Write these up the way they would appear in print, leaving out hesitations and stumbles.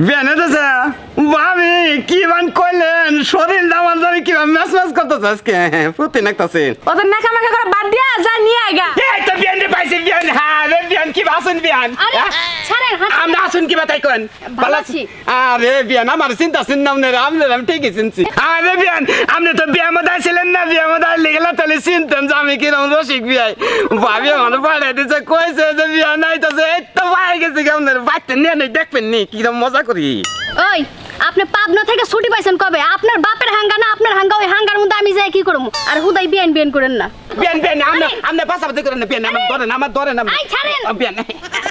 বেনে দেছে ভাবি কি বান কইলেন শরীর দামান জানি কি ম্যাচ ম্যাচ করতেছে আজকে ফুটি নাকতাছে ওদের নাকা মাকা করে বাদ দিয়া যা নিয়ে আইগা এই তো বিয়ান রে পাইছে বিয়ান হ্যাঁ রে বিয়ান কি বাসন বিয়ান ছাড়েন হাত আমরা আসুন কি বাতাই কোন ভালো আছি আরে বিয়ান আমার চিন্তা চিন্তাম না রে আমি ঠিকই চিনছি আরে বিয়ান আপনি তো বিয়া মধ্যে ছিলেন না বিয়া মধ্যে লেগেলা তাহলে চিনতেন যে আমি কিরম রসিক বিয়াই ভাবি আমার পাড়ায় দিছে কইছে যে বিয়া নাই তো এই তো পাই গেছে কেমন বাচ্চা নিয়ে নেই দেখবেন নি কিরম মজা করি ওই আপনি পাবনা থেকে ছুটি পাইছেন কবে আপনার বাপের হাঙ্গা না আপনার হাঙ্গা ওই হাঙ্গার মধ্যে আমি যাই কি করব আর হুদাই বিয়ান বিয়ান করেন না বিয়ান বিয়ান আমরা পাশাপাশি করেন না বিয়ান আমার ধরে না আই ছাড়েন বিয়ান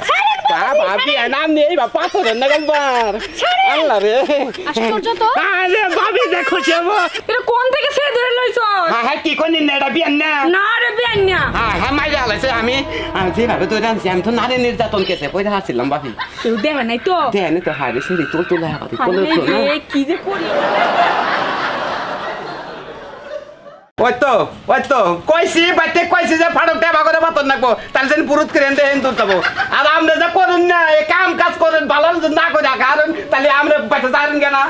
ছাড়েন বাবা বিয়ান আমি এই বাবা পাথরের না গলবার আল্লাহ রে আশ্চর্য তো আরে ভাবি যে খুশি হবো এটা কোন থেকে সে ধরে লইছ হ্যাঁ কি কোন না এটা বিয়ান না না রে বিয়ান না হ্যাঁ মাইরা আলাইছে আমি যেভাবে তো জানছি আমি তো নারী নির্যাতন কেছে পয়সা হাসছিলাম বাপি কেউ দেখে নাই তো দেন তো হারে সেরি তোল তোলা হাতে কোলে তো না কি যে করি ওই তো কইছি বাইতে কইছি যে ফাড়ক টেবা করে বাতন নাকবো তাহলে যেন পুরুত করে এনতে হেন তুলতাবো আর আমরা যা করুন না এই কাম কাজ করেন ভালো না করে কারণ তাহলে আমরা বাইতে যাবেন কেনা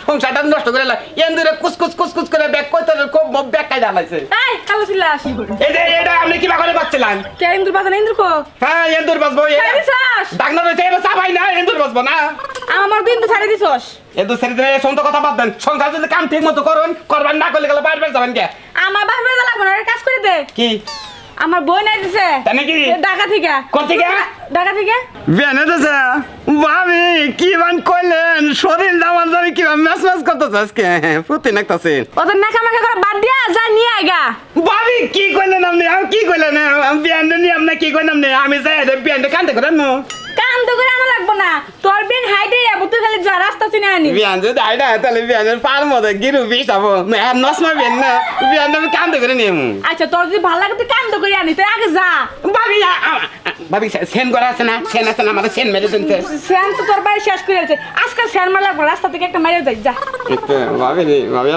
সংসারটা নষ্ট করে এন্দুরে কুচকুচ করে ব্যাগ কই তোর খুব ব্যাগ কাই জ্বালাইছে এই কালো ছিলা আসি এই যে এটা আপনি কিবা করে বাচ্চালাম কে ইন্দুর বাজান ইন্দুর কো হ্যাঁ এন্দুর বাজবো ডাক্তার হইছে এবার চাবাই না এন্দুর বাজবো না আমার বিন্দু ছাড়ে দিছস এন্দুর ছেড়ে দিলে সন্ত কথা বাদ দেন সংসার যদি কাম ঠিক মতো করবেন না করলে গেলে বাইরে যাবেন কে আমার বাপে যা লাগবে না কাজ করে দে কি আমার বই নাই দিছে তাই নাকি ঢাকা থেকে কোন থেকে ঢাকা থেকে বেনে দেছে ভাবি কি বান কইলেন শরীর দামান জানি কি ম্যাচ ম্যাচ করতেছে আজকে ফুটি নাকতাছে ওদের নাকা মাকা করে বাদ দিয়া যা নিয়ে আইগা ভাবি কি কইলেন আপনি আমি কি কইলেন বিয়ান নি আপনি কি কইলেন আপনি আমি যাই বিয়ান কান্দে করেন না কাম তো করে আমার লাগবো না তোর বিন হাইডে যাবো তুই খালি যা রাস্তা চিনে আনি বিয়ান যদি আইডা তাহলে বিয়ানের পার মধ্যে গিরু বিষ হবো নসমা বিয়ান না বিয়ান আমি কান্দে করে নিয়ে আচ্ছা তোর যদি ভালো লাগে তুই কাম তো করে আনি তুই আগে যা ভাবি ভাবি সেন করা আছে না সেন আছে না আমাদের সেন মেরে দিতে সেন তো তোর বাড়ি শেষ করে আছে আজকাল সেন মার লাগবো রাস্তা থেকে একটা মাইরে যাই যা ভাবি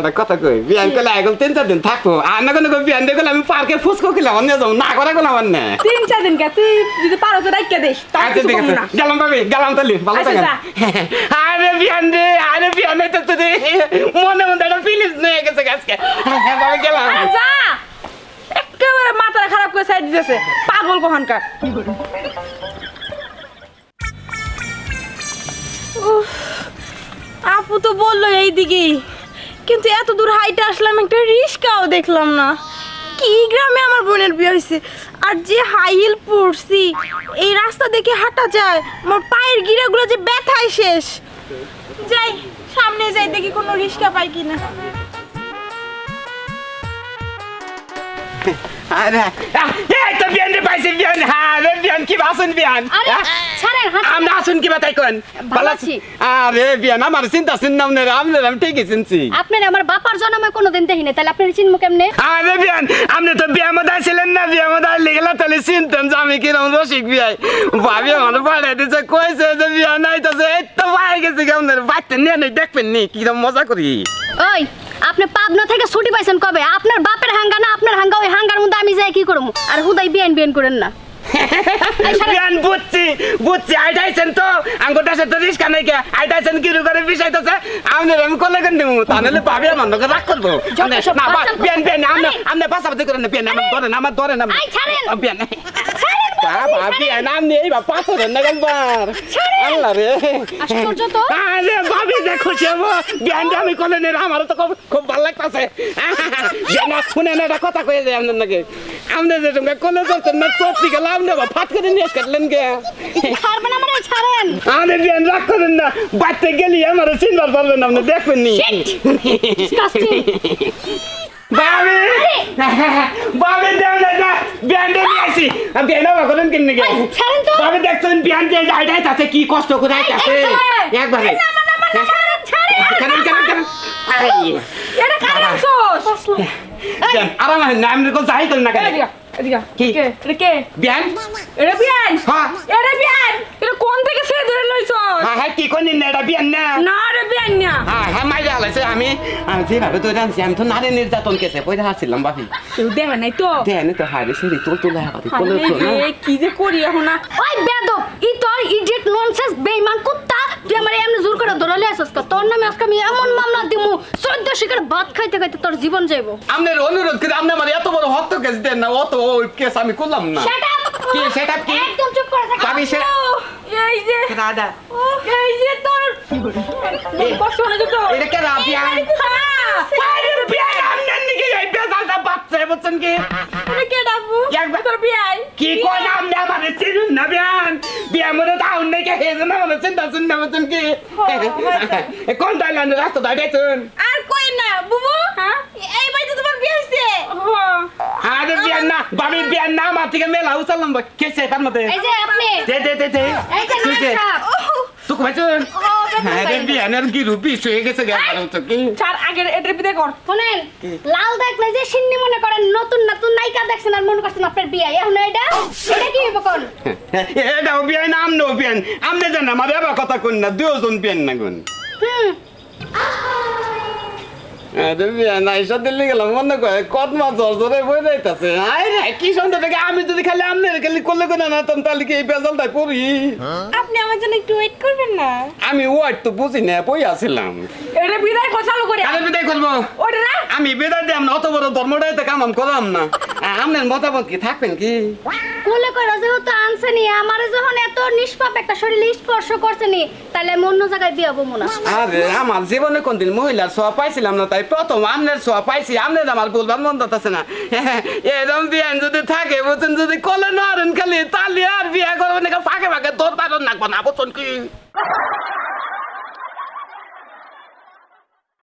একটা কথা কই বিয়ান করলে এখন 3-4 দিন থাকবো আর না কোনো বিয়ান দেখলে আমি পার্কে ফুসকো খেলাম অন্য যাবো না করা কোনো আমার না 3-4 দিন কে তুই যদি পারো তো রাইখা দিস আচ্ছা ঠিক আছে গেলাম ভাবি গেলাম তাহলে ভালো থাকেন আরে বিয়ান তো তুই মনে একটা ফিলিংস নিয়ে গেছে আজকে ভাবি গেলাম যা একেবারে মাথা খারাপ করে সাইড দিতেছে পাগল কোহানকার আপু তো বললো এইদিকে কিন্তু এত দূর হাইটে আসলাম একটা রিস্কাও দেখলাম না কি গ্রামে আমার বোনের বিয়ে হয়েছে আর যে হাই হিল পরছি এই রাস্তা দেখে হাঁটা যায় আমার পায়ের গিরাগুলো যে ব্যথায় শেষ যাই সামনে যাই দেখি কোনো রিস্কা পাই কিনা আরে এই তো বিয়ান রে পাইছে বিয়ান হ্যাঁ রে বিয়ান কি বাসন বিয়ান ছাড়েন হাত আমরা আসুন কি বাতাই কোন ভালো আছি আরে বিয়ান আমার চিন্তা চিন্তাম না আমি ঠিকই চিনছি আপনার আমার বাপার জন্মে কোনোদিন দেখিনি তাহলে আপনি চিনমু কেমনে আরে বিয়ান আপনি তো বিয়া মধ্যে ছিলেন না বিয়া মধ্যে লেগেলা তাহলে চিনতেন যে আমি কিরম রসিক বিয়াই ভাবি আমার পাড়ায় দিছে কইছে যে বিয়া নাই তো এই তো পাই গেছে কেমন বাচ্চা নিয়ে নেই দেখবেন নি কিরম মজা করি ওই আপনি পাবনা থেকে ছুটি পাইছেন কবে আপনার বাপের হাঙ্গা না আপনার হাঙ্গা ওই হাঙ্গার মধ্যে আমি যাই কি করব আর হুদাই বিয়ান বিয়ান করেন না বিয়ান বুঝছি আইটাইছেন তো আঙ্গুরটা সে তো রিস্কা নাই কে আইটাইছেন কি করে বিষয়তেছে আমি কলে কেন দেবো তাহলে ভাবি আমার লোকে রাগ করবো বিয়ান বিয়ান আপনি পাশাপাশি করেন না বিয়ান আমার ধরেন বিয়ান বিয়ান আপনি এই বা পাথরের না গলবার আল্লাহ রে আশ্চর্য তো আরে ভাবি যে খুশি হবো বিয়ান আমি কলে নে আমার তো খুব ভালো লাগতাছে শুনেন একটা কথা কয়ে যায় আপনার নাকি আপনি যে তোমরা কলে যাচ্ছেন না চোখটি গেলাম না ফাট করে নিয়ে কাটলেন কে ছাড়বেন আমার ছাড়েন আরে বিয়ান রাগ করেন না বাচ্চা গেলি আমার চিনবার পারবেন আপনি দেখবেন নি বাবি বাবি দেন না বিয়ান দিয়ে আসি আমি বিয়ান বাবা করেন কিন নাকি ছাড়েন তো বাবি দেখছেন বিয়ান দিয়ে যাইতাই তাতে কি কষ্ট করে আইতাছে একবারে ছাড়েন এটা কারণছস আরাম না আমি কোন যাই করেন না কেন এদিকে কি কে বিয়ান এটা বিয়ান হ্যাঁ এটা বিয়ান এটা কোন থেকে সে ধরে লইছস হ্যাঁ কি কোন না এটা বিয়ান না না রে বিয়ান না হ্যাঁ মাইরা আলাইছে আমি যেভাবে তো জানছি আমি তো নারী নির্যাতন কেছে পয়সা হাসছিলাম বাপি কেউ দেখে নাই তো দেন তো হারে সেরি তোল তোলা হাতে কোলে তো না কি যে করি এখন ওই বেদব ই তোর ইডিয়েট ননসেন্স বেঈমান কুত্তা তুই আমারে এমনি জোর ধরলে আসছ তোর নামে আজকে আমি এমন মামলা দিমু 14 শিকার ভাত খাইতে খাইতে তোর জীবন যাইবো আপনার অনুরোধ করে আপনি আমার এত বড় হত্যা কেস দেন না, অত কেস আমি করলাম না। শাট আপ কি সেট আপ কি? একদম চুপ করে থাক ভাবি সে এই যে দাদা এই যে তোর কষ্ট হলো তো এটা কে রাবিয়া? আরে বিয়া আমনে নিকে এই বেজালটা বাচ্চা বুঝছেন কি? এটা কে ডাবু একবার তোর বিয়াই কি কই নাম না মানে চিনুন না বিয়ান বিয়া মনে দাও নাই কে হেজ না মানে চিন্তা শুন না বুঝছেন কি? কোন দাইলান রাস্তা দাইছেন? আর কই না বুবু হ্যাঁ এই বাড়িতে তোমার বিয়ে হইছে আরে বিয়ান না ভাবি বিয়ান না আমার থেকে মেলা উছালাম কেসে তার মতে এই যে আপনি দে এই যে নাম তুই কইছেন আরে বিয়ানের কি রূপি হয়ে গেছে গান তো কি? চার আগে এটা বিদে কর শুনেন লাল দেখলে যে সিন্নি মনে করেন নতুন নতুন নায়িকা দেখছেন আর মনে করছেন আপনার বিয়ে এখন এটা কি হইব কোন এটাও বিয়ান আমনো বিয়ান আমনে জান আমার বাবা কথা কই না দুজন বিয়ান না কোন আরে বিয়ান আইসা দিল্লি গেলাম মনে করে কত মাছ জোরে বই যাইতাছে আরে কি সুন্দর দেখে আমি যদি খালি আমনে খালি করলে কোন না তাহলে কি এই বেজালটাই পড়ি? আপনি আমার জন্য একটু ওয়েট করবেন না আমি ওয়ার্ড তো বুঝি না বই আছিলাম। এটা বিদায় কর চালু করে কালে বিদায় করবো ওটা না আমি বিদায় দিলাম না, অত বড় ধর্মটাই তো কাম করলাম না। আপনার মতামত কি থাকবেন কি? কোলে কইরা যেহেতু আনছেনি আমারে যখন এত নিষ্পাপ একটা শরীরে স্পর্শ করছেনি তাহলে আমি অন্য জায়গায় বিয়ে হবো না। আরে আমার জীবনে কোনদিন মহিলার ছোঁয়া পাইছিলাম না, তাই প্রথম আপনার ছোঁয়া পাইছি। আপনার আমার বলবার মন আছে না এরকম বিয়ান যদি থাকে বুঝছেন, যদি কোলে নরেন খালি তাহলে আর বিয়া করবেন ফাঁকে ফাঁকে তোর পারন নাকবো না বুঝছেন কি?